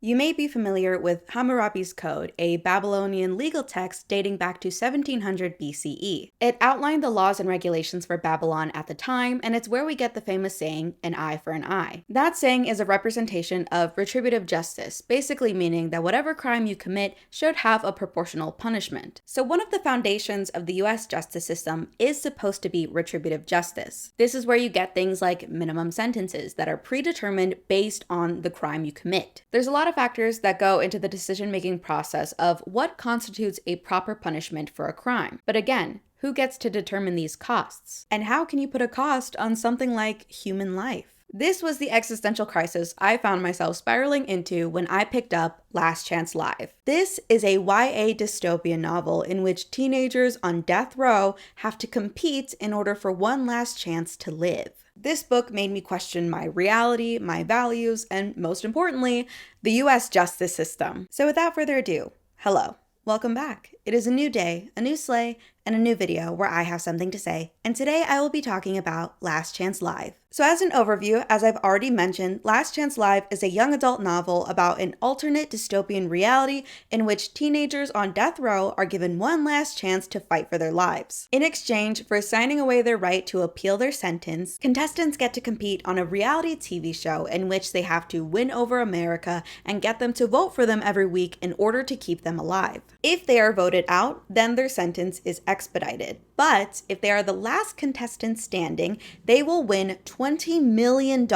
You may be familiar with Hammurabi's Code, a Babylonian legal text dating back to 1700 BCE. It outlined the laws and regulations for Babylon at the time, and it's where we get the famous saying, an eye for an eye. That saying is a representation of retributive justice, basically meaning that whatever crime you commit should have a proportional punishment. So one of the foundations of the US justice system is supposed to be retributive justice. This is where you get things like minimum sentences that are predetermined based on the crime you commit. There's a lot of factors that go into the decision-making process of what constitutes a proper punishment for a crime. But again, who gets to determine these costs? And how can you put a cost on something like human life? This was the existential crisis I found myself spiraling into when I picked up Last Chance Live. This is a YA dystopian novel in which teenagers on death row have to compete in order for one last chance to live. This book made me question my reality, my values, and most importantly, the US justice system. So without further ado, hello, welcome back. It is a new day, a new sleigh, and a new video where I have something to say, and today I will be talking about Last Chance Live. So as an overview, as I've already mentioned, Last Chance Live is a young adult novel about an alternate dystopian reality in which teenagers on death row are given one last chance to fight for their lives. In exchange for signing away their right to appeal their sentence, contestants get to compete on a reality TV show in which they have to win over America and get them to vote for them every week in order to keep them alive. If they are voted out, then their sentence is expedited. But if they are the last contestant standing, they will win $20 million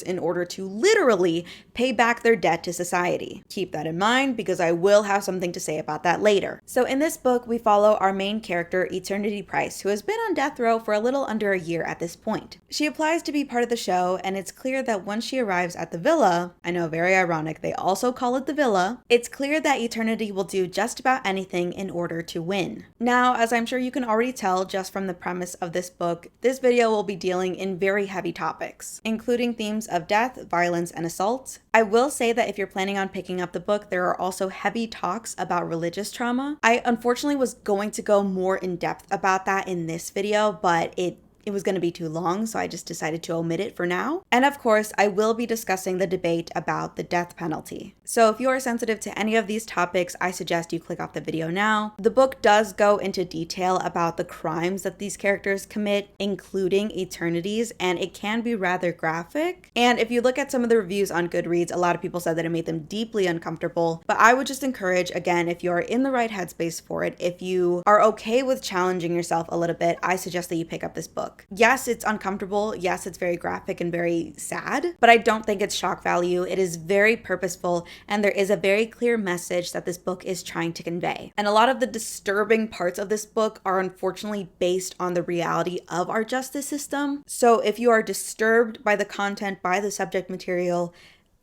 in order to literally pay back their debt to society. Keep that in mind because I will have something to say about that later. So in this book, we follow our main character, Eternity Price, who has been on death row for a little under a year at this point. She applies to be part of the show, and it's clear that once she arrives at the villa, I know, very ironic, they also call it the villa, it's clear that Eternity will do just about anything in order to win. Now, as I'm sure you can already tell just from the premise of this book, this video will be dealing in very heavy topics, including themes of death, violence, and assault. I will say that if you're planning on picking up the book, there are also heavy talks about religious trauma. I unfortunately was going to go more in depth about that in this video, but it was going to be too long, so I just decided to omit it for now. And of course, I will be discussing the debate about the death penalty. So if you are sensitive to any of these topics, I suggest you click off the video now. The book does go into detail about the crimes that these characters commit, including Eternity's, and it can be rather graphic. And if you look at some of the reviews on Goodreads, a lot of people said that it made them deeply uncomfortable. But I would just encourage, again, if you are in the right headspace for it, if you are okay with challenging yourself a little bit, I suggest that you pick up this book. Yes, it's uncomfortable. Yes, it's very graphic and very sad, but I don't think it's shock value. It is very purposeful, and there is a very clear message that this book is trying to convey. And a lot of the disturbing parts of this book are unfortunately based on the reality of our justice system. So if you are disturbed by the content, by the subject material,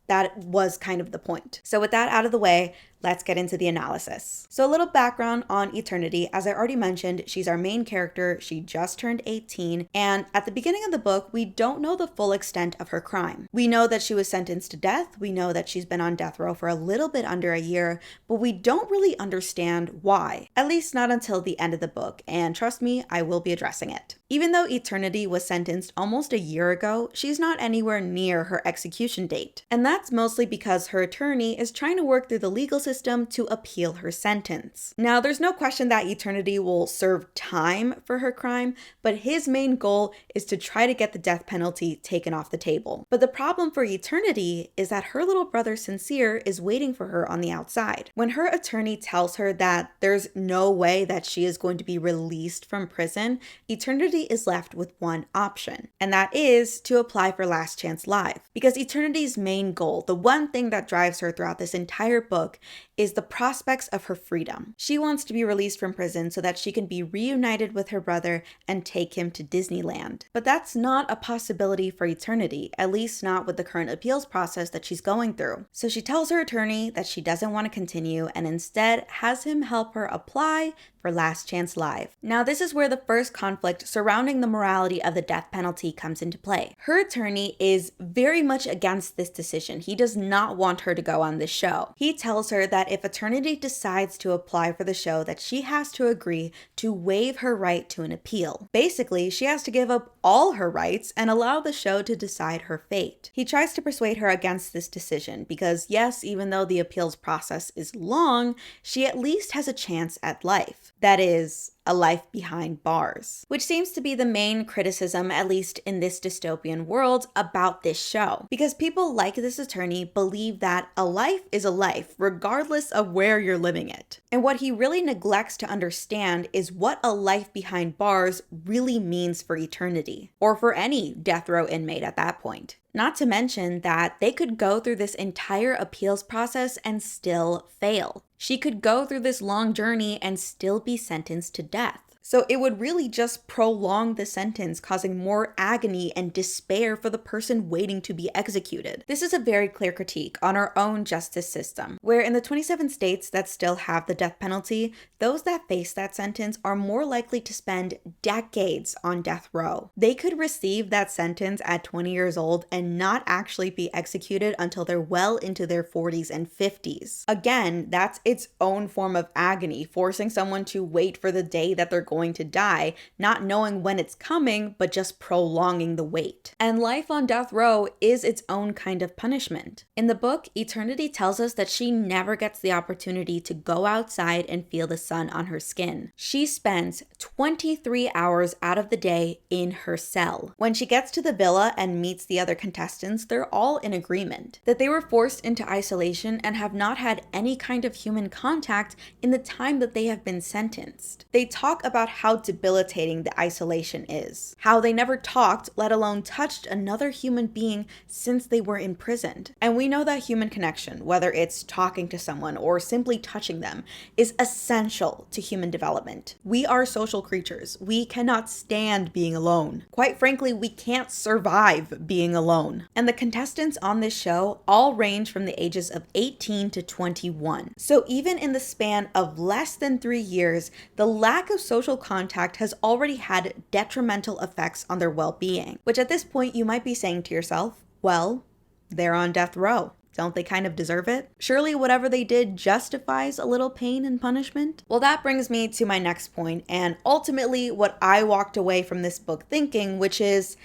that was kind of the point. So with that out of the way, let's get into the analysis. So a little background on Eternity. As I already mentioned, she's our main character. She just turned 18. And at the beginning of the book, we don't know the full extent of her crime. We know that she was sentenced to death. We know that she's been on death row for a little bit under a year, but we don't really understand why. At least not until the end of the book. And trust me, I will be addressing it. Even though Eternity was sentenced almost a year ago, she's not anywhere near her execution date. And that's mostly because her attorney is trying to work through the legal system to appeal her sentence. Now, there's no question that Eternity will serve time for her crime, but his main goal is to try to get the death penalty taken off the table. But the problem for Eternity is that her little brother Sincere is waiting for her on the outside. When her attorney tells her that there's no way that she is going to be released from prison, Eternity is left with one option, and that is to apply for Last Chance Live. Because Eternity's main goal, the one thing that drives her throughout this entire book, is the prospects of her freedom. She wants to be released from prison so that she can be reunited with her brother and take him to Disneyland. But that's not a possibility for Eternity, at least not with the current appeals process that she's going through. So she tells her attorney that she doesn't want to continue and instead has him help her apply for Last Chance Live. Now, this is where the first conflict surrounding the morality of the death penalty comes into play. Her attorney is very much against this decision. He does not want her to go on this show. He tells her that if Eternity decides to apply for the show, that she has to agree to waive her right to an appeal. Basically, she has to give up all her rights and allow the show to decide her fate. He tries to persuade her against this decision because, yes, even though the appeals process is long, she at least has a chance at life. That is, a life behind bars, which seems to be the main criticism, at least in this dystopian world, about this show. Because people like this attorney believe that a life is a life, regardless of where you're living it. And what he really neglects to understand is what a life behind bars really means for Eternity, or for any death row inmate at that point. Not to mention that they could go through this entire appeals process and still fail. She could go through this long journey and still be sentenced to death. So it would really just prolong the sentence, causing more agony and despair for the person waiting to be executed. This is a very clear critique on our own justice system, where in the 27 states that still have the death penalty, those that face that sentence are more likely to spend decades on death row. They could receive that sentence at 20 years old and not actually be executed until they're well into their 40s and 50s. Again, that's its own form of agony, forcing someone to wait for the day that they're going to die, not knowing when it's coming, but just prolonging the wait. And life on death row is its own kind of punishment. In the book, Eternity tells us that she never gets the opportunity to go outside and feel the sun on her skin. She spends 23 hours out of the day in her cell. When she gets to the villa and meets the other contestants, they're all in agreement that they were forced into isolation and have not had any kind of human contact in the time that they have been sentenced. They talk about how debilitating the isolation is, how they never talked, let alone touched another human being since they were imprisoned. And we know that human connection, whether it's talking to someone or simply touching them, is essential to human development. We are social creatures. We cannot stand being alone. Quite frankly, we can't survive being alone. And the contestants on this show all range from the ages of 18 to 21. So even in the span of less than 3 years, the lack of social contact has already had detrimental effects on their well-being, which at this point you might be saying to yourself, well, they're on death row. Don't they kind of deserve it? Surely whatever they did justifies a little pain and punishment? Well, that brings me to my next point, and ultimately what I walked away from this book thinking, which is,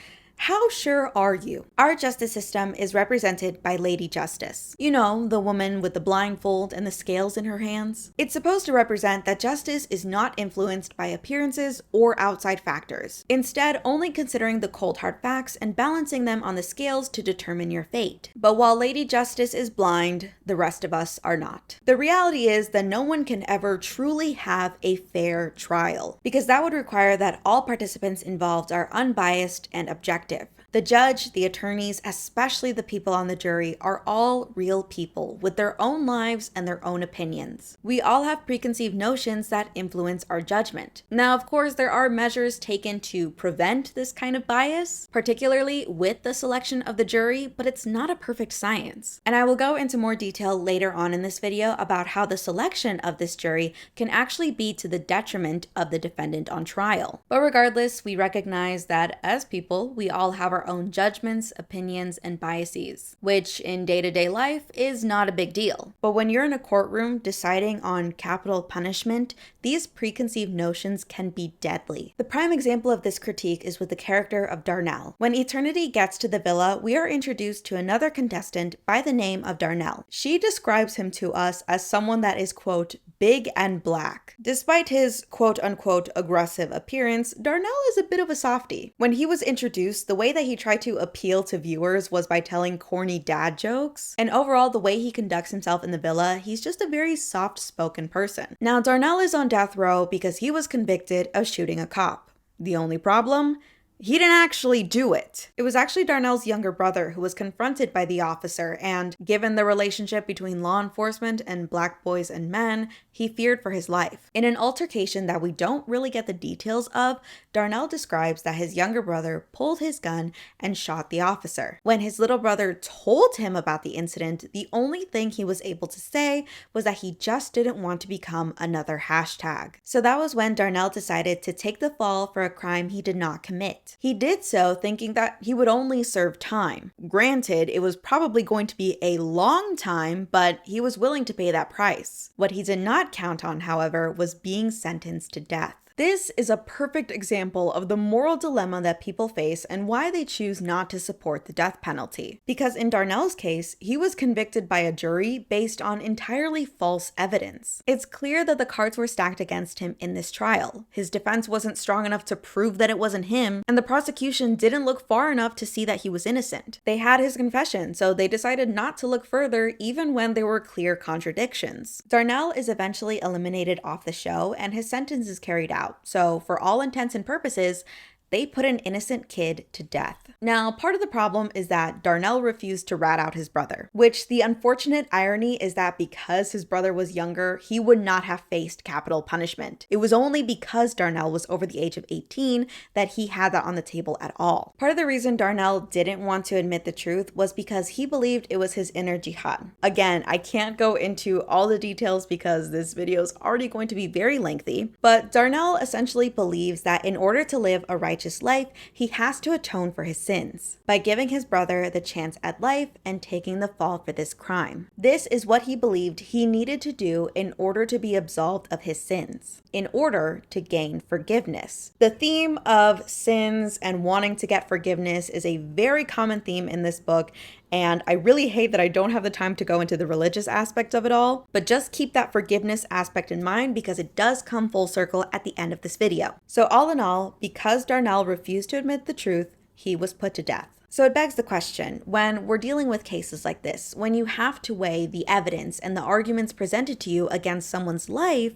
how sure are you? Our justice system is represented by Lady Justice. You know, the woman with the blindfold and the scales in her hands. It's supposed to represent that justice is not influenced by appearances or outside factors, instead only considering the cold hard facts and balancing them on the scales to determine your fate. But while Lady Justice is blind, the rest of us are not. The reality is that no one can ever truly have a fair trial, because that would require that all participants involved are unbiased and objective. The judge, the attorneys, especially the people on the jury, are all real people with their own lives and their own opinions. We all have preconceived notions that influence our judgment. Now, of course, there are measures taken to prevent this kind of bias, particularly with the selection of the jury, but it's not a perfect science. And I will go into more detail later on in this video about how the selection of this jury can actually be to the detriment of the defendant on trial. But regardless, we recognize that as people, we all have our own judgments, opinions, and biases, which in day-to-day life is not a big deal. But when you're in a courtroom deciding on capital punishment, these preconceived notions can be deadly. The prime example of this critique is with the character of Darnell. When Eternity gets to the villa, we are introduced to another contestant by the name of Darnell. She describes him to us as someone that is, quote, big and black. Despite his quote-unquote aggressive appearance, Darnell is a bit of a softie. When he was introduced, the way that he tried to appeal to viewers was by telling corny dad jokes, and overall the way he conducts himself in the villa, he's just a very soft-spoken person. Now, Darnell is on death row because he was convicted of shooting a cop. The only problem? He didn't actually do it. It was actually Darnell's younger brother who was confronted by the officer, and given the relationship between law enforcement and black boys and men, he feared for his life. In an altercation that we don't really get the details of, Darnell describes that his younger brother pulled his gun and shot the officer. When his little brother told him about the incident, the only thing he was able to say was that he just didn't want to become another hashtag. So that was when Darnell decided to take the fall for a crime he did not commit. He did so thinking that he would only serve time. Granted, it was probably going to be a long time, but he was willing to pay that price. What he did not count on, however, was being sentenced to death. This is a perfect example of the moral dilemma that people face and why they choose not to support the death penalty. Because in Darnell's case, he was convicted by a jury based on entirely false evidence. It's clear that the cards were stacked against him in this trial. His defense wasn't strong enough to prove that it wasn't him, and the prosecution didn't look far enough to see that he was innocent. They had his confession, so they decided not to look further even when there were clear contradictions. Darnell is eventually eliminated off the show, and his sentence is carried out. So, for all intents and purposes, they put an innocent kid to death. Now, part of the problem is that Darnell refused to rat out his brother, which the unfortunate irony is that because his brother was younger, he would not have faced capital punishment. It was only because Darnell was over the age of 18 that he had that on the table at all. Part of the reason Darnell didn't want to admit the truth was because he believed it was his inner jihad. Again, I can't go into all the details because this video is already going to be very lengthy, but Darnell essentially believes that in order to live a righteous life, he has to atone for his sins by giving his brother the chance at life and taking the fall for this crime. This is what he believed he needed to do in order to be absolved of his sins, in order to gain forgiveness. The theme of sins and wanting to get forgiveness is a very common theme in this book, and I really hate that I don't have the time to go into the religious aspect of it all, but just keep that forgiveness aspect in mind because it does come full circle at the end of this video. So all in all, because Darnell refused to admit the truth, he was put to death. So it begs the question, when we're dealing with cases like this, when you have to weigh the evidence and the arguments presented to you against someone's life,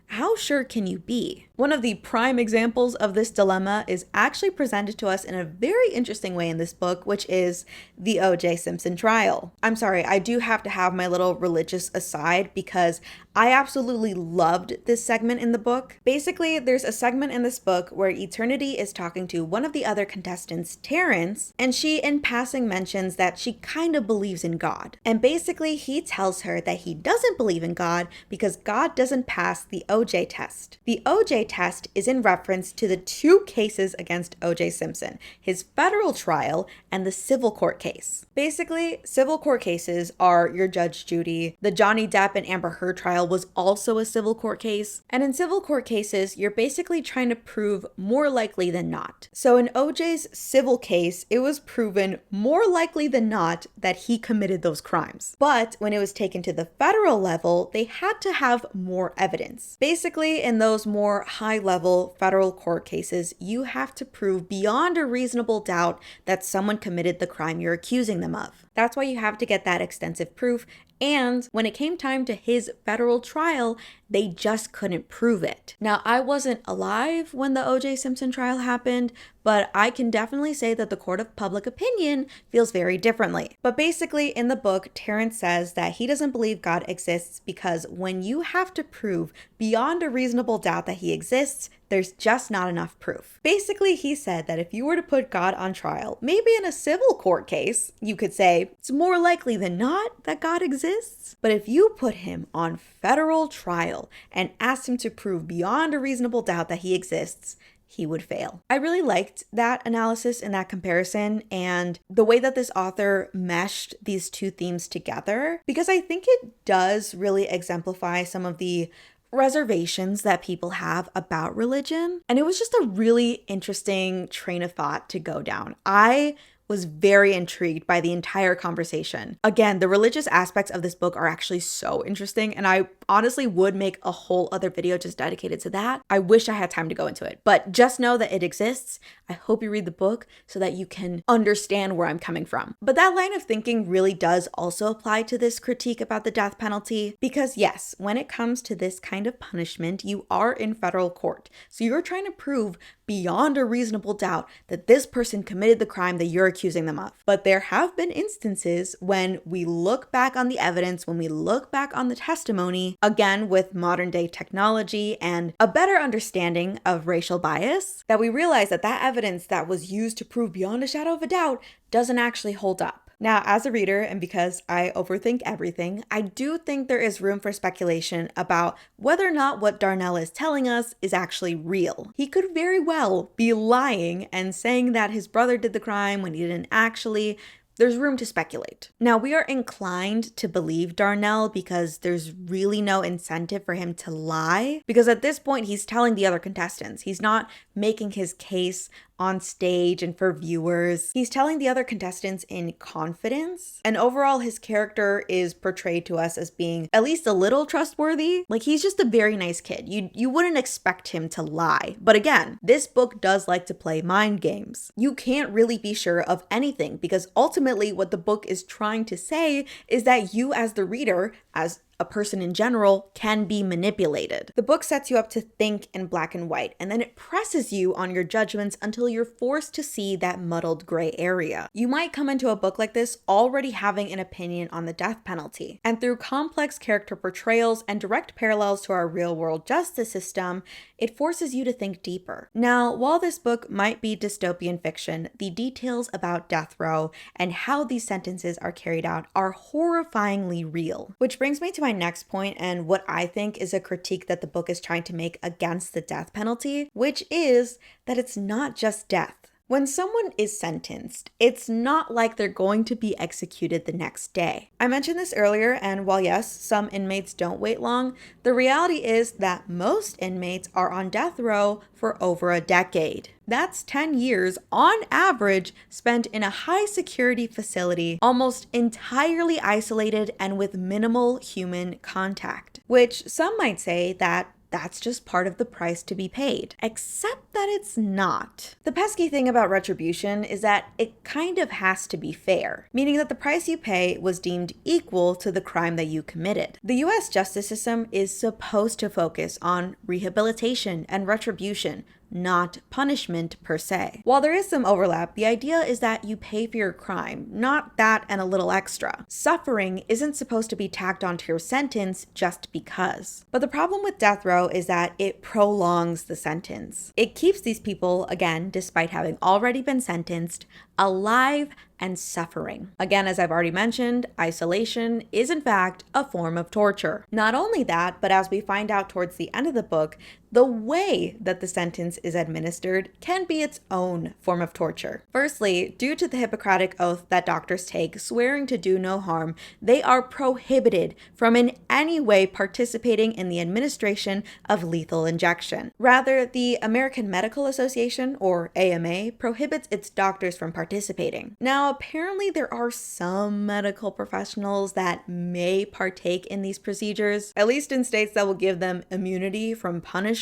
how sure can you be? One of the prime examples of this dilemma is actually presented to us in a very interesting way in this book, which is the O.J. Simpson trial. I'm sorry, I do have to have my little religious aside because I absolutely loved this segment in the book. Basically, there's a segment in this book where Eternity is talking to one of the other contestants, Terrence, and she in passing mentions that she kind of believes in God. And basically, he tells her that he doesn't believe in God because God doesn't pass the O.J. test. The O.J. test is in reference to the two cases against O.J. Simpson, his federal trial and the civil court case. Basically, civil court cases are your Judge Judy. The Johnny Depp and Amber Heard trial was also a civil court case. And in civil court cases, you're basically trying to prove more likely than not. So in O.J.'s civil case, it was proven more likely than not that he committed those crimes. But when it was taken to the federal level, they had to have more evidence. Basically, in those more high-level federal court cases, you have to prove beyond a reasonable doubt that someone committed the crime you're accusing them of. That's why you have to get that extensive proof. And when it came time to his federal trial, they just couldn't prove it. Now, I wasn't alive when the O.J. Simpson trial happened, but I can definitely say that the court of public opinion feels very differently. But basically, in the book, Terrence says that he doesn't believe God exists because when you have to prove beyond a reasonable doubt that he exists, there's just not enough proof. Basically, he said that if you were to put God on trial, maybe in a civil court case, you could say it's more likely than not that God exists. But if you put him on federal trial and asked him to prove beyond a reasonable doubt that he exists, he would fail. I really liked that analysis and that comparison and the way that this author meshed these two themes together, because I think it does really exemplify some of the reservations that people have about religion. And it was just a really interesting train of thought to go down. I was very intrigued by the entire conversation. Again, the religious aspects of this book are actually so interesting, and I honestly would make a whole other video just dedicated to that. I wish I had time to go into it, but just know that it exists. I hope you read the book so that you can understand where I'm coming from. But that line of thinking really does also apply to this critique about the death penalty, because yes, when it comes to this kind of punishment, you are in federal court. So you're trying to prove beyond a reasonable doubt that this person committed the crime that you're accusing them of. But there have been instances when we look back on the evidence, when we look back on the testimony, again with modern day technology and a better understanding of racial bias, that we realize that that evidence that was used to prove beyond a shadow of a doubt doesn't actually hold up. Now, as a reader, and because I overthink everything, I do think there is room for speculation about whether or not what Darnell is telling us is actually real. He could very well be lying and saying that his brother did the crime when he didn't actually. There's room to speculate. Now, we are inclined to believe Darnell because there's really no incentive for him to lie, because at this point, he's telling the other contestants. He's not making his case on stage and for viewers. He's telling the other contestants in confidence, and overall his character is portrayed to us as being at least a little trustworthy. Like, he's just a very nice kid. You wouldn't expect him to lie. But again, this book does like to play mind games. You can't really be sure of anything, because ultimately what the book is trying to say is that you as the reader, as a person in general, can be manipulated. The book sets you up to think in black and white, and then it presses you on your judgments until you're forced to see that muddled gray area. You might come into a book like this already having an opinion on the death penalty, and through complex character portrayals and direct parallels to our real-world justice system, it forces you to think deeper. Now, while this book might be dystopian fiction, the details about death row and how these sentences are carried out are horrifyingly real. Which brings me to my next point, and what I think is a critique that the book is trying to make against the death penalty, which is that it's not just death. When someone is sentenced, it's not like they're going to be executed the next day. I mentioned this earlier, and while yes, some inmates don't wait long, the reality is that most inmates are on death row for over a decade. That's 10 years on average spent in a high security facility, almost entirely isolated and with minimal human contact, which some might say that that's just part of the price to be paid, except that it's not. The pesky thing about retribution is that it kind of has to be fair, meaning that the price you pay was deemed equal to the crime that you committed. The US justice system is supposed to focus on rehabilitation and retribution, not punishment per se. While there is some overlap, the idea is that you pay for your crime, not that and a little extra. Suffering isn't supposed to be tacked onto your sentence just because. But the problem with death row is that it prolongs the sentence. It keeps these people, again, despite having already been sentenced, alive and suffering. Again, as I've already mentioned, isolation is in fact a form of torture. Not only that, but as we find out towards the end of the book, the way that the sentence is administered can be its own form of torture. Firstly, due to the Hippocratic oath that doctors take, swearing to do no harm, they are prohibited from in any way participating in the administration of lethal injection. Rather, the American Medical Association, or AMA, prohibits its doctors from participating. Now, apparently there are some medical professionals that may partake in these procedures, at least in states that will give them immunity from punishment.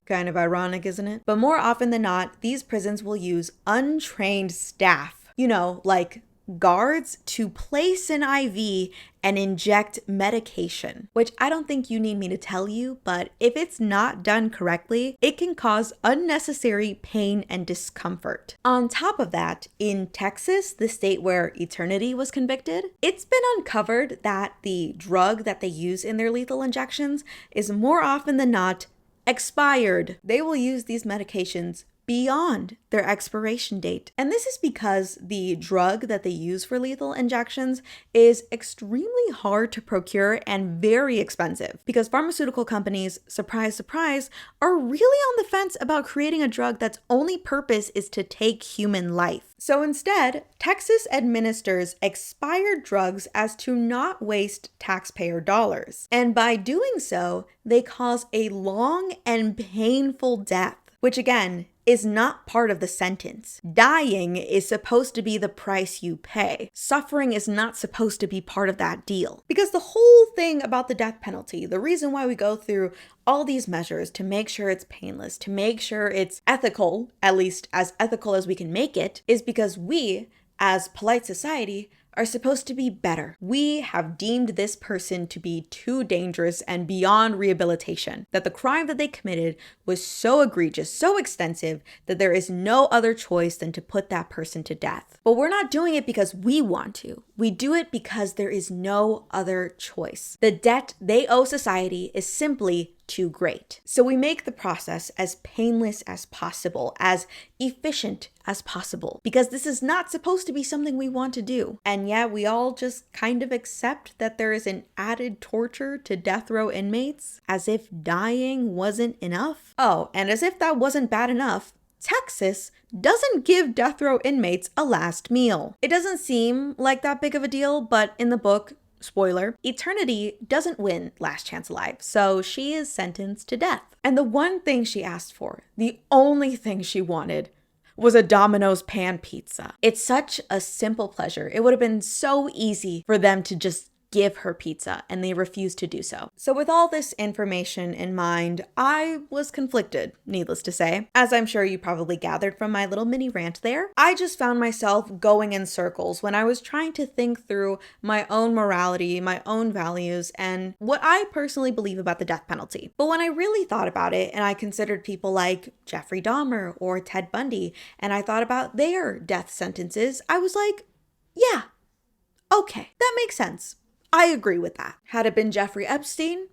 Kind of ironic, isn't it? But more often than not, these prisons will use untrained staff, like guards, to place an IV and inject medication, which I don't think you need me to tell you, but if it's not done correctly, it can cause unnecessary pain and discomfort. On top of that, in Texas, the state where Eternity was convicted, it's been uncovered that the drug that they use in their lethal injections is more often than not expired. They will use these medications beyond their expiration date. And this is because the drug that they use for lethal injections is extremely hard to procure and very expensive, because pharmaceutical companies, surprise, surprise, are really on the fence about creating a drug that's only purpose is to take human life. So instead, Texas administers expired drugs as to not waste taxpayer dollars. And by doing so, they cause a long and painful death, which again is not part of the sentence. Dying is supposed to be the price you pay. Suffering is not supposed to be part of that deal. Because the whole thing about the death penalty, the reason why we go through all these measures to make sure it's painless, to make sure it's ethical, at least as ethical as we can make it, is because we, as polite society, are supposed to be better. We have deemed this person to be too dangerous and beyond rehabilitation, that the crime that they committed was so egregious, so extensive, that there is no other choice than to put that person to death. But we're not doing it because we want to. We do it because there is no other choice. The debt they owe society is simply too great. So we make the process as painless as possible, as efficient as possible, because this is not supposed to be something we want to do. And yet we all just kind of accept that there is an added torture to death row inmates, as if dying wasn't enough. Oh, and as if that wasn't bad enough, Texas doesn't give death row inmates a last meal. It doesn't seem like that big of a deal, but in the book, spoiler, Eternity doesn't win Last Chance Alive, so she is sentenced to death. And the one thing she asked for, the only thing she wanted, was a Domino's pan pizza. It's such a simple pleasure. It would have been so easy for them to just give her pizza, and they refused to do so. So with all this information in mind, I was conflicted, needless to say. As I'm sure you probably gathered from my little mini rant there, I just found myself going in circles when I was trying to think through my own morality, my own values, and what I personally believe about the death penalty. But when I really thought about it, and I considered people like Jeffrey Dahmer or Ted Bundy, and I thought about their death sentences, I was like, yeah, okay, that makes sense. I agree with that. Had it been Jeffrey Epstein,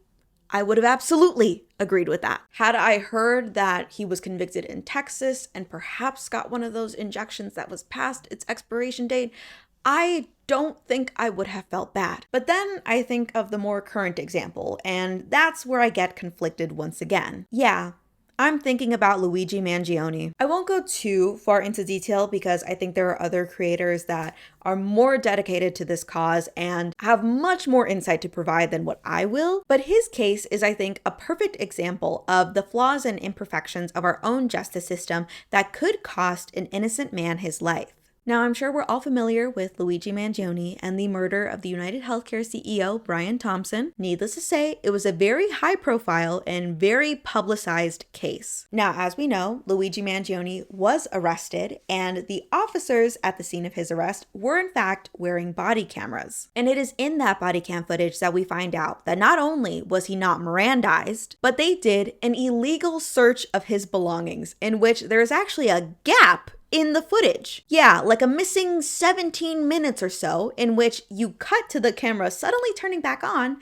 I would have absolutely agreed with that. Had I heard that he was convicted in Texas and perhaps got one of those injections that was past its expiration date, I don't think I would have felt bad. But then I think of the more current example, and that's where I get conflicted once again. Yeah, I'm thinking about Luigi Mangione. I won't go too far into detail because I think there are other creators that are more dedicated to this cause and have much more insight to provide than what I will. But his case is, I think, a perfect example of the flaws and imperfections of our own justice system that could cost an innocent man his life. Now, I'm sure we're all familiar with Luigi Mangione and the murder of the United Healthcare CEO, Brian Thompson. Needless to say, it was a very high profile and very publicized case. Now, as we know, Luigi Mangione was arrested, and the officers at the scene of his arrest were in fact wearing body cameras. And it is in that body cam footage that we find out that not only was he not Mirandized, but they did an illegal search of his belongings, in which there is actually a gap in the footage. Yeah, like a missing 17 minutes or so, in which you cut to the camera suddenly turning back on,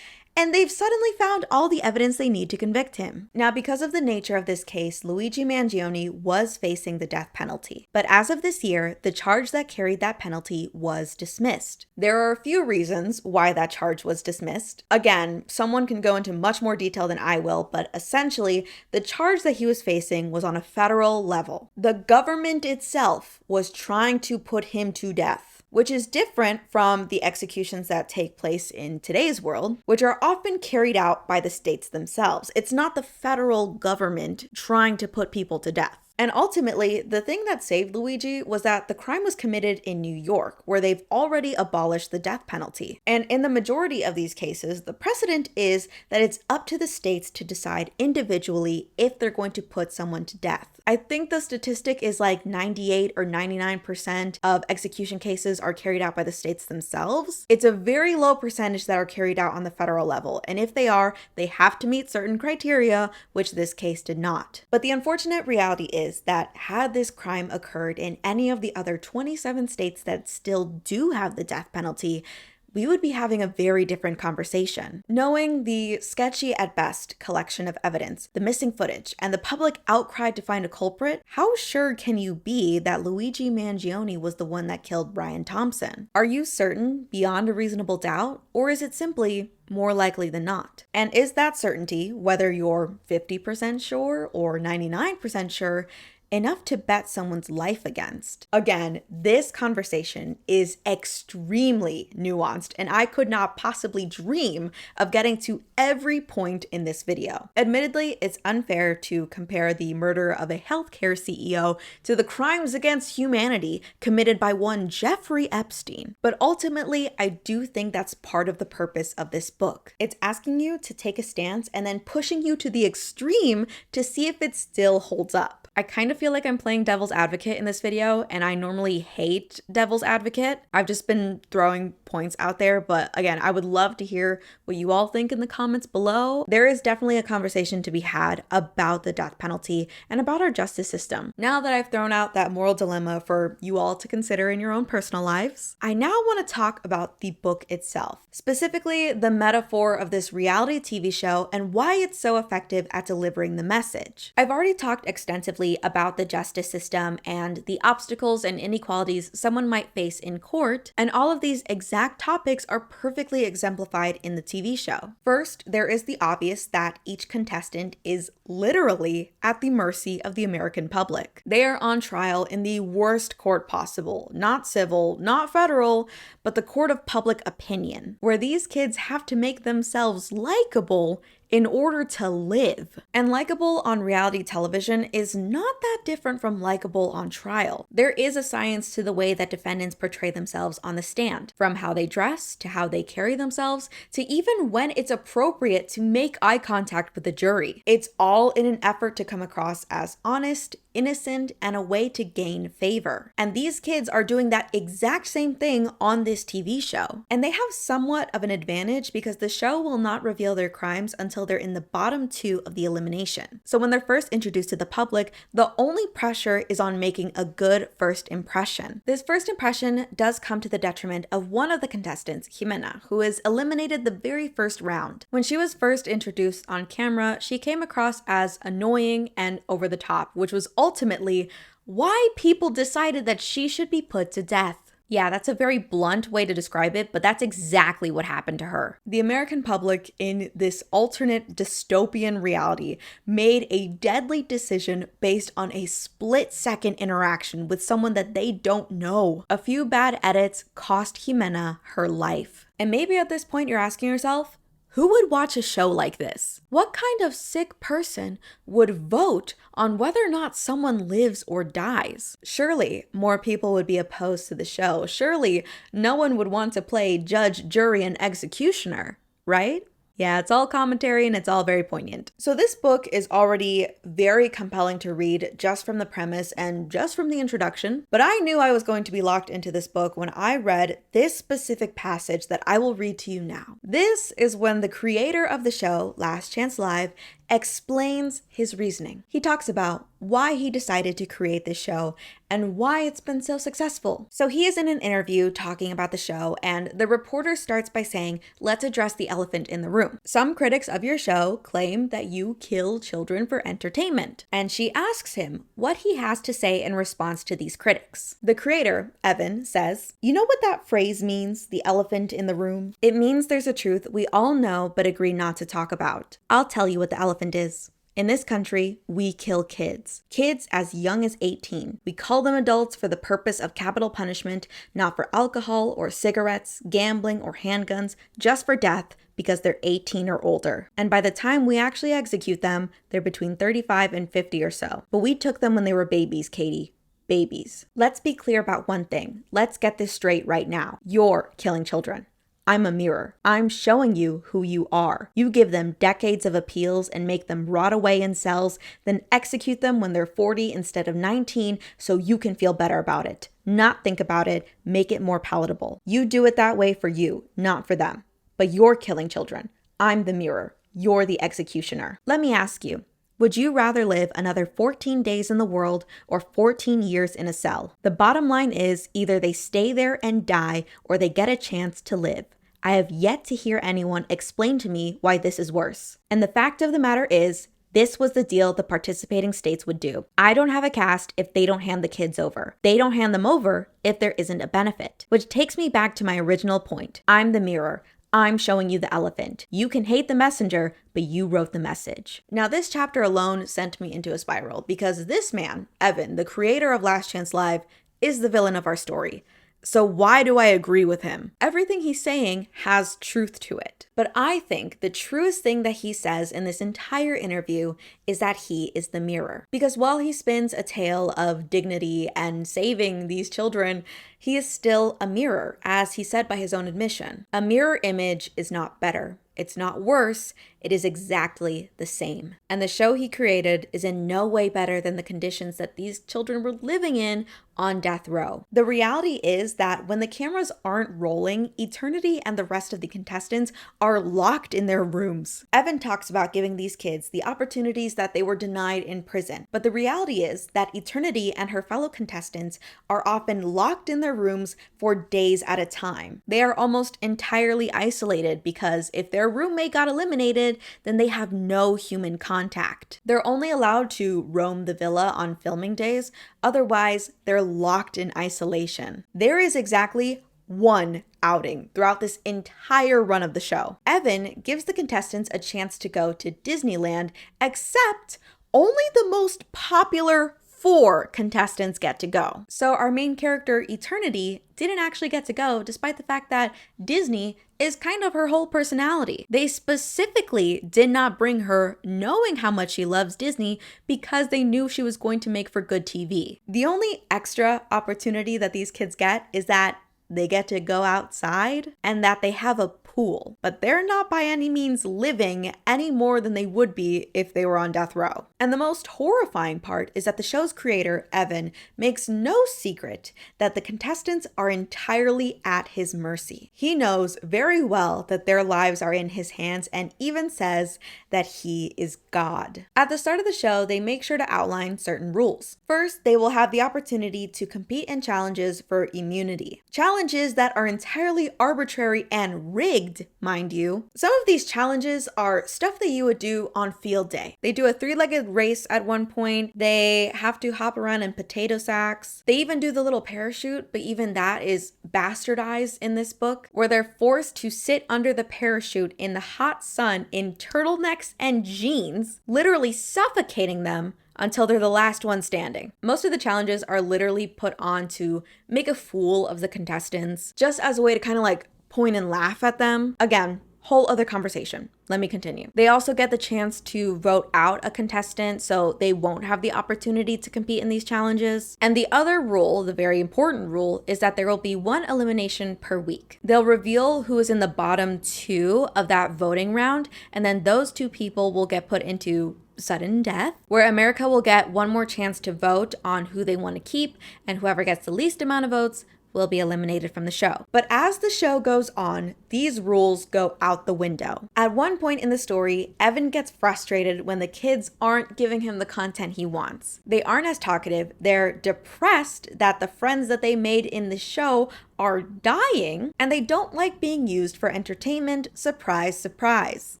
and they've suddenly found all the evidence they need to convict him. Now, because of the nature of this case, Luigi Mangione was facing the death penalty. But as of this year, the charge that carried that penalty was dismissed. There are a few reasons why that charge was dismissed. Again, someone can go into much more detail than I will, but essentially, the charge that he was facing was on a federal level. The government itself was trying to put him to death, which is different from the executions that take place in today's world, which are often carried out by the states themselves. It's not the federal government trying to put people to death. And ultimately, the thing that saved Luigi was that the crime was committed in New York, where they've already abolished the death penalty. And in the majority of these cases, the precedent is that it's up to the states to decide individually if they're going to put someone to death. I think the statistic is like 98 or 99% of execution cases are carried out by the states themselves. It's a very low percentage that are carried out on the federal level. And if they are, they have to meet certain criteria, which this case did not. But the unfortunate reality is that had this crime occurred in any of the other 27 states that still do have the death penalty, we would be having a very different conversation. Knowing the sketchy at best collection of evidence, the missing footage, and the public outcry to find a culprit, how sure can you be that Luigi Mangione was the one that killed Brian Thompson? Are you certain beyond a reasonable doubt, or is it simply more likely than not? And is that certainty, whether you're 50% sure or 99% sure, enough to bet someone's life against. Again, this conversation is extremely nuanced, and I could not possibly dream of getting to every point in this video. Admittedly, it's unfair to compare the murder of a healthcare CEO to the crimes against humanity committed by one Jeffrey Epstein. But ultimately, I do think that's part of the purpose of this book. It's asking you to take a stance and then pushing you to the extreme to see if it still holds up. I kind of feel like I'm playing devil's advocate in this video, and I normally hate devil's advocate. I've just been throwing points out there, but again, I would love to hear what you all think in the comments below. There is definitely a conversation to be had about the death penalty and about our justice system. Now that I've thrown out that moral dilemma for you all to consider in your own personal lives, I now want to talk about the book itself, specifically the metaphor of this reality TV show and why it's so effective at delivering the message. I've already talked extensively about the justice system and the obstacles and inequalities someone might face in court, and all of these exact topics are perfectly exemplified in the TV show. First, there is the obvious that each contestant is literally at the mercy of the American public. They are on trial in the worst court possible, not civil, not federal, but the court of public opinion, where these kids have to make themselves likable in order to live. And likable on reality television is not that different from likable on trial. There is a science to the way that defendants portray themselves on the stand, from how they dress to how they carry themselves to even when it's appropriate to make eye contact with the jury. It's all in an effort to come across as honest, innocent, and a way to gain favor. And these kids are doing that exact same thing on this TV show. And they have somewhat of an advantage because the show will not reveal their crimes until they're in the bottom 2 of the elimination. So when they're first introduced to the public, the only pressure is on making a good first impression. This first impression does come to the detriment of one of the contestants, Jimena, who is eliminated the very first round. When she was first introduced on camera, she came across as annoying and over the top, which was ultimately why people decided that she should be put to death. Yeah, that's a very blunt way to describe it, but that's exactly what happened to her. The American public in this alternate dystopian reality made a deadly decision based on a split-second interaction with someone that they don't know. A few bad edits cost Jimena her life. And maybe at this point you're asking yourself, who would watch a show like this? What kind of sick person would vote on whether or not someone lives or dies? Surely more people would be opposed to the show. Surely no one would want to play judge, jury, and executioner, right? Yeah, it's all commentary and it's all very poignant. So this book is already very compelling to read just from the premise and just from the introduction, but I knew I was going to be locked into this book when I read this specific passage that I will read to you now. This is when the creator of the show, Last Chance Live, explains his reasoning. He talks about why he decided to create this show and why it's been so successful. So he is in an interview talking about the show, and the reporter starts by saying, "Let's address the elephant in the room. Some critics of your show claim that you kill children for entertainment." And she asks him what he has to say in response to these critics. The creator, Evan, says, "You know what that phrase means, the elephant in the room? It means there's a truth we all know but agree not to talk about. I'll tell you what the elephant is. In this country, we kill kids. Kids as young as 18. We call them adults for the purpose of capital punishment, not for alcohol or cigarettes, gambling or handguns, just for death because they're 18 or older. And by the time we actually execute them, they're between 35 and 50 or so. But we took them when they were babies, Katie. Babies. Let's be clear about one thing. Let's get this straight right now. You're killing children. I'm a mirror. I'm showing you who you are. You give them decades of appeals and make them rot away in cells, then execute them when they're 40 instead of 19 so you can feel better about it. Not think about it, make it more palatable. You do it that way for you, not for them. But you're killing children. I'm the mirror. You're the executioner. Let me ask you, would you rather live another 14 days in the world or 14 years in a cell? The bottom line is either they stay there and die or they get a chance to live. I have yet to hear anyone explain to me why this is worse. And the fact of the matter is, this was the deal the participating states would do. I don't have a cast if they don't hand the kids over. They don't hand them over if there isn't a benefit. Which takes me back to my original point. I'm the mirror. I'm showing you the elephant. You can hate the messenger, but you wrote the message. Now, this chapter alone sent me into a spiral because this man, Evan, the creator of Last Chance Live, is the villain of our story. So why do I agree with him? Everything he's saying has truth to it. But I think the truest thing that he says in this entire interview is that he is the mirror. Because while he spins a tale of dignity and saving these children, he is still a mirror, as he said by his own admission. A mirror image is not better. It's not worse, it is exactly the same. And the show he created is in no way better than the conditions that these children were living in on death row. The reality is that when the cameras aren't rolling, Eternity and the rest of the contestants are locked in their rooms. Evan talks about giving these kids the opportunities that they were denied in prison. But the reality is that Eternity and her fellow contestants are often locked in their rooms for days at a time. They are almost entirely isolated because if their roommate got eliminated, then they have no human contact. They're only allowed to roam the villa on filming days, otherwise they're locked in isolation. There is exactly one outing throughout this entire run of the show. Evan gives the contestants a chance to go to Disneyland, except only the most popular 4 contestants get to go. So our main character, Eternity, didn't actually get to go, despite the fact that Disney is kind of her whole personality. They specifically did not bring her knowing how much she loves Disney because they knew she was going to make for good TV. The only extra opportunity that these kids get is that they get to go outside and that they have a pool, but they're not by any means living any more than they would be if they were on death row. And the most horrifying part is that the show's creator, Evan, makes no secret that the contestants are entirely at his mercy. He knows very well that their lives are in his hands and even says that he is God. At the start of the show, they make sure to outline certain rules. First, they will have the opportunity to compete in challenges for immunity. Challenges that are entirely arbitrary and rigged, mind you. Some of these challenges are stuff that you would do on field day. They do a 3-legged race at one point. They have to hop around in potato sacks. They even do the little parachute, but even that is bastardized in this book, where they're forced to sit under the parachute in the hot sun in turtlenecks and jeans, literally suffocating them until they're the last one standing. Most of the challenges are literally put on to make a fool of the contestants, just as a way to kind of like point and laugh at them. Again, whole other conversation. Let me continue. They also get the chance to vote out a contestant, so they won't have the opportunity to compete in these challenges. And the other rule, the very important rule, is that there will be 1 elimination per week. They'll reveal who is in the bottom 2 of that voting round, and then those 2 people will get put into sudden death, where America will get 1 more chance to vote on who they want to keep, and whoever gets the least amount of votes will be eliminated from the show. But as the show goes on, these rules go out the window. At one point in the story, Evan gets frustrated when the kids aren't giving him the content he wants. They aren't as talkative, they're depressed that the friends that they made in the show are dying, and they don't like being used for entertainment. Surprise, surprise.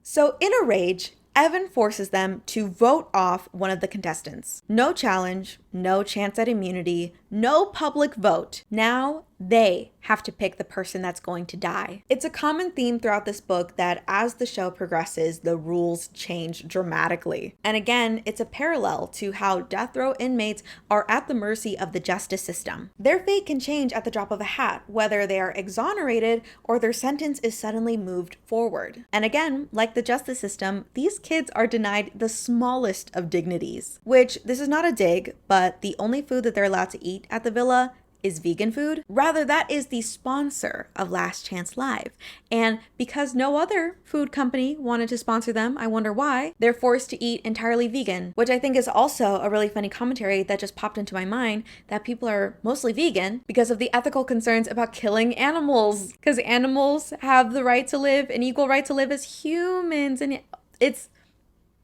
So in a rage, Evan forces them to vote off one of the contestants. No challenge, no chance at immunity, no public vote. Now they have to pick the person that's going to die. It's a common theme throughout this book that as the show progresses, the rules change dramatically. And again, it's a parallel to how death row inmates are at the mercy of the justice system. Their fate can change at the drop of a hat, whether they are exonerated or their sentence is suddenly moved forward. And again, like the justice system, these kids are denied the smallest of dignities, which this is not a dig, but the only food that they're allowed to eat at the villa is vegan food. Rather, that is the sponsor of Last Chance Live. And because no other food company wanted to sponsor them, I wonder why, they're forced to eat entirely vegan, which I think is also a really funny commentary that just popped into my mind, that people are mostly vegan because of the ethical concerns about killing animals, because animals have the right to live, an equal right to live as humans. And it's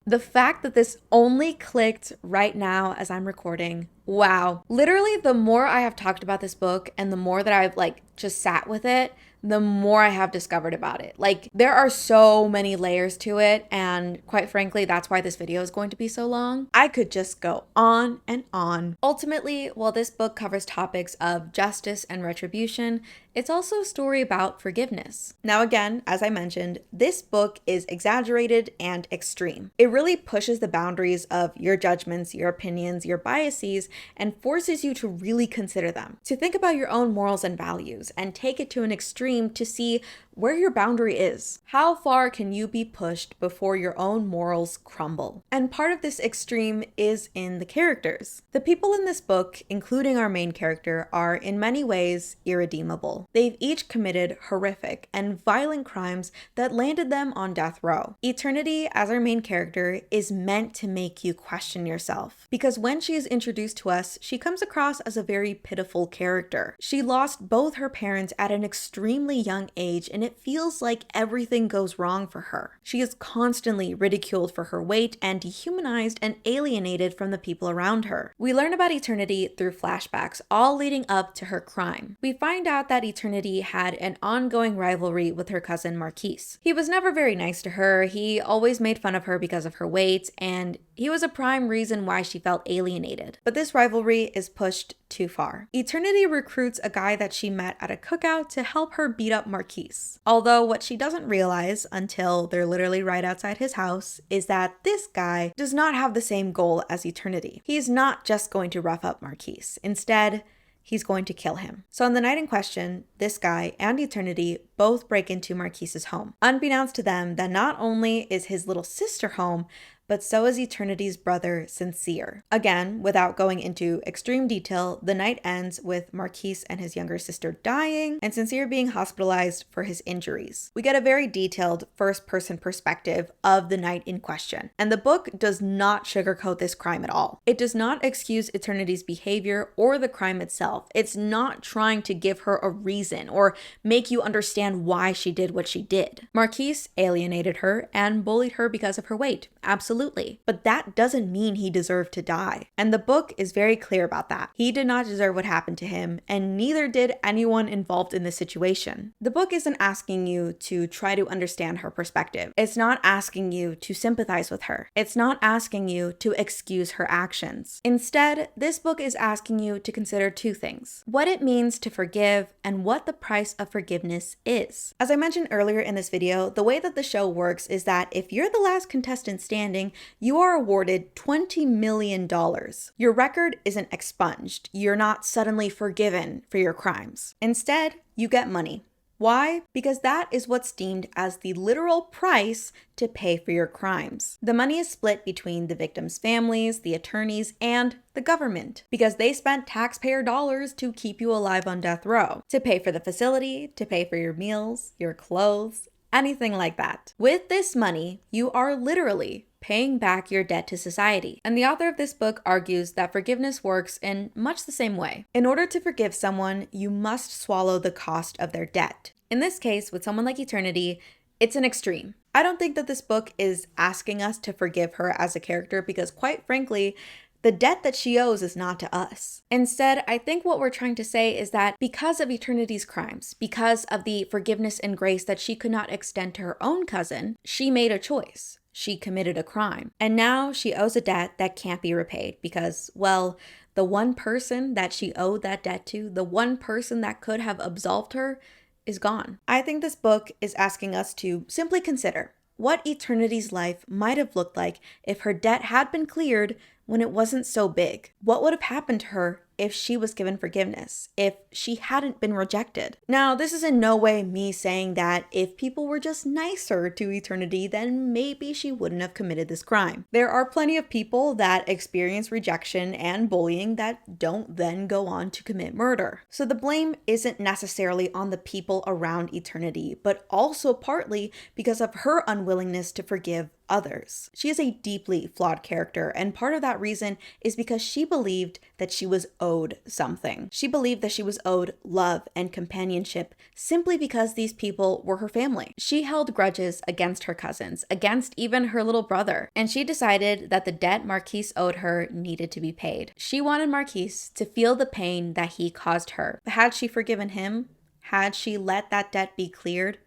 the fact that this only clicked right now as I'm recording. Wow. Literally, the more I have talked about this book and the more that I've just sat with it, the more I have discovered about it. There are so many layers to it, and quite frankly, that's why this video is going to be so long. I could just go on and on. Ultimately, while this book covers topics of justice and retribution, It's also a story about forgiveness. Now again, as I mentioned, this book is exaggerated and extreme. It really pushes the boundaries of your judgments, your opinions, your biases, and forces you to really consider them. To think about your own morals and values and take it to an extreme to see where your boundary is. How far can you be pushed before your own morals crumble? And part of this extreme is in the characters. The people in this book, including our main character, are in many ways irredeemable. They've each committed horrific and violent crimes that landed them on death row. Eternity, as our main character, is meant to make you question yourself. Because when she is introduced to us, she comes across as a very pitiful character. She lost both her parents at an extremely young age, and it feels like everything goes wrong for her. She is constantly ridiculed for her weight and dehumanized and alienated from the people around her. We learn about Eternity through flashbacks, all leading up to her crime. We find out that Eternity had an ongoing rivalry with her cousin Marquise. He was never very nice to her, he always made fun of her because of her weight, and he was a prime reason why she felt alienated. But this rivalry is pushed too far. Eternity recruits a guy that she met at a cookout to help her beat up Marquise. Although what she doesn't realize until they're literally right outside his house is that this guy does not have the same goal as Eternity. He's not just going to rough up Marquise. Instead, he's going to kill him. So on the night in question, this guy and Eternity both break into Marquise's home. Unbeknownst to them that not only is his little sister home, but so is Eternity's brother, Sincere. Again, without going into extreme detail, the night ends with Marquise and his younger sister dying, and Sincere being hospitalized for his injuries. We get a very detailed first-person perspective of the night in question, and the book does not sugarcoat this crime at all. It does not excuse Eternity's behavior or the crime itself. It's not trying to give her a reason or make you understand why she did what she did. Marquise alienated her and bullied her because of her weight. Absolutely. But that doesn't mean he deserved to die. And the book is very clear about that. He did not deserve what happened to him, and neither did anyone involved in this situation. The book isn't asking you to try to understand her perspective. It's not asking you to sympathize with her. It's not asking you to excuse her actions. Instead, this book is asking you to consider two things: what it means to forgive and what the price of forgiveness is. As I mentioned earlier in this video, the way that the show works is that if you're the last contestant standing, you are awarded $20 million. Your record isn't expunged. You're not suddenly forgiven for your crimes. Instead, you get money. Why? Because that is what's deemed as the literal price to pay for your crimes. The money is split between the victims' families, the attorneys, and the government, because they spent taxpayer dollars to keep you alive on death row, to pay for the facility, to pay for your meals, your clothes, anything like that. With this money, you are literally paying back your debt to society. And the author of this book argues that forgiveness works in much the same way. In order to forgive someone, you must swallow the cost of their debt. In this case, with someone like Eternity, it's an extreme. I don't think that this book is asking us to forgive her as a character because, quite frankly, the debt that she owes is not to us. Instead, I think what we're trying to say is that because of Eternity's crimes, because of the forgiveness and grace that she could not extend to her own cousin, she made a choice. She committed a crime. And now she owes a debt that can't be repaid because, well, the one person that she owed that debt to, the one person that could have absolved her, is gone. I think this book is asking us to simply consider what Eternity's life might have looked like if her debt had been cleared when it wasn't so big. What would have happened to her if she was given forgiveness, if she hadn't been rejected? Now, this is in no way me saying that if people were just nicer to Eternity, then maybe she wouldn't have committed this crime. There are plenty of people that experience rejection and bullying that don't then go on to commit murder. So the blame isn't necessarily on the people around Eternity, but also partly because of her unwillingness to forgive others. She is a deeply flawed character, and part of that reason is because she believed that she was owed something. She believed that she was owed love and companionship simply because these people were her family. She held grudges against her cousins, against even her little brother, and she decided that the debt Marquise owed her needed to be paid. She wanted Marquise to feel the pain that he caused her. But had she forgiven him? Had she let that debt be cleared?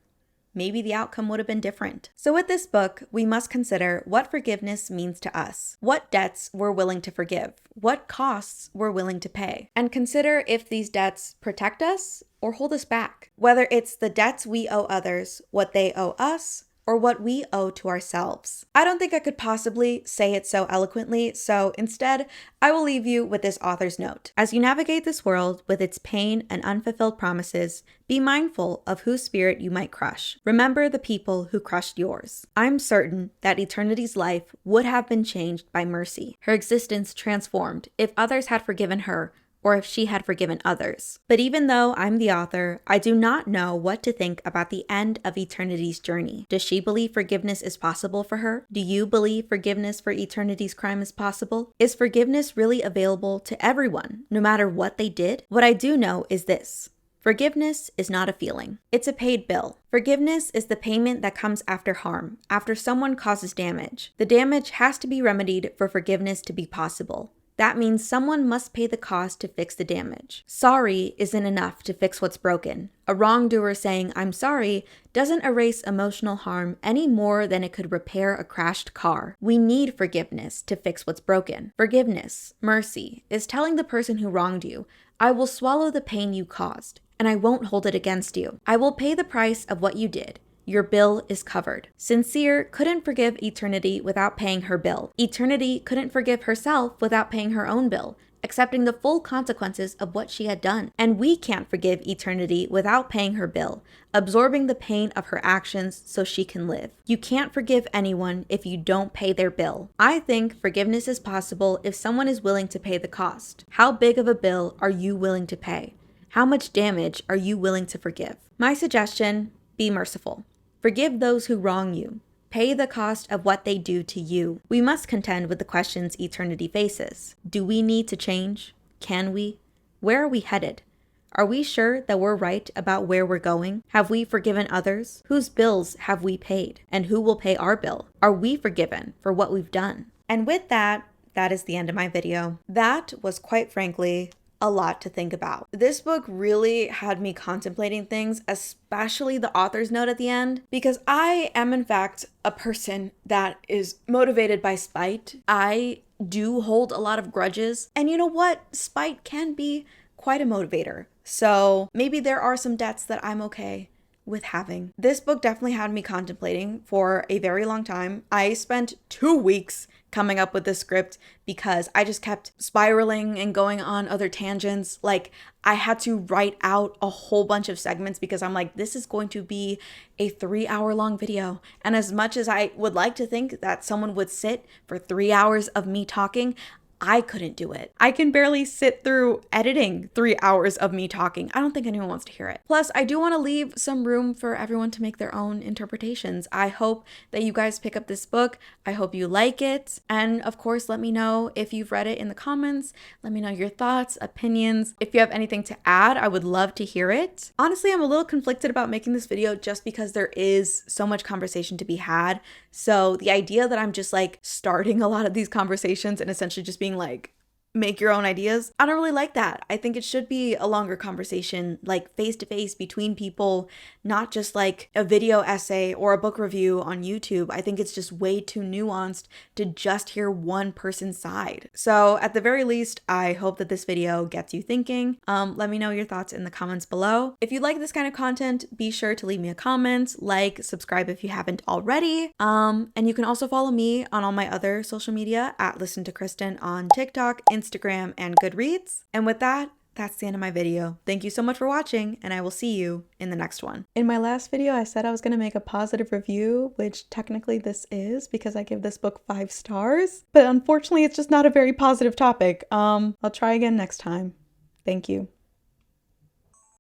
maybe the outcome would have been different. So with this book, we must consider what forgiveness means to us, what debts we're willing to forgive, what costs we're willing to pay, and consider if these debts protect us or hold us back, whether it's the debts we owe others, what they owe us, or what we owe to ourselves. I don't think I could possibly say it so eloquently, so instead, I will leave you with this author's note. As you navigate this world with its pain and unfulfilled promises, be mindful of whose spirit you might crush. Remember the people who crushed yours. I'm certain that Eternity's life would have been changed by mercy, her existence transformed if others had forgiven her, or if she had forgiven others. But even though I'm the author, I do not know what to think about the end of Eternity's journey. Does she believe forgiveness is possible for her? Do you believe forgiveness for Eternity's crime is possible? Is forgiveness really available to everyone, no matter what they did? What I do know is this. Forgiveness is not a feeling. It's a paid bill. Forgiveness is the payment that comes after harm, after someone causes damage. The damage has to be remedied for forgiveness to be possible. That means someone must pay the cost to fix the damage. Sorry isn't enough to fix what's broken. A wrongdoer saying, "I'm sorry," doesn't erase emotional harm any more than it could repair a crashed car. We need forgiveness to fix what's broken. Forgiveness, mercy, is telling the person who wronged you, "I will swallow the pain you caused, and I won't hold it against you. I will pay the price of what you did. Your bill is covered." Sincere couldn't forgive Eternity without paying her bill. Eternity couldn't forgive herself without paying her own bill, accepting the full consequences of what she had done. And we can't forgive Eternity without paying her bill, absorbing the pain of her actions so she can live. You can't forgive anyone if you don't pay their bill. I think forgiveness is possible if someone is willing to pay the cost. How big of a bill are you willing to pay? How much damage are you willing to forgive? My suggestion, be merciful. Forgive those who wrong you. Pay the cost of what they do to you. We must contend with the questions Eternity faces. Do we need to change? Can we? Where are we headed? Are we sure that we're right about where we're going? Have we forgiven others? Whose bills have we paid? And who will pay our bill? Are we forgiven for what we've done? And with that, that is the end of my video. That was, quite frankly, a lot to think about. This book really had me contemplating things, especially the author's note at the end, because I am in fact a person that is motivated by spite. I do hold a lot of grudges, and you know what? Spite can be quite a motivator. So maybe there are some debts that I'm okay with having. This book definitely had me contemplating for a very long time. I spent 2 weeks coming up with this script because I just kept spiraling and going on other tangents. Like, I had to write out a whole bunch of segments because I'm like, this is going to be a 3-hour long video. And as much as I would like to think that someone would sit for 3 hours of me talking, I couldn't do it. I can barely sit through editing 3 hours of me talking. I don't think anyone wants to hear it. Plus, I do want to leave some room for everyone to make their own interpretations. I hope that you guys pick up this book. I hope you like it. And of course, let me know if you've read it in the comments. Let me know your thoughts, opinions. If you have anything to add, I would love to hear it. Honestly, I'm a little conflicted about making this video just because there is so much conversation to be had. So the idea that I'm just like starting a lot of these conversations and essentially just being like, make your own ideas, I don't really like that. I think it should be a longer conversation, like face to face between people, not just like a video essay or a book review on YouTube. I think it's just way too nuanced to just hear one person's side. So at the very least, I hope that this video gets you thinking. Let me know your thoughts in the comments below. If you like this kind of content, be sure to leave me a comment, like, subscribe if you haven't already. And you can also follow me on all my other social media at Listen to Kristen on TikTok, Instagram, and Goodreads. And with that, that's the end of my video. Thank you so much for watching, and I will see you in the next one. In my last video, I said I was going to make a positive review, which technically this is because I give this book 5 stars, but unfortunately it's just not a very positive topic. I'll try again next time. Thank you.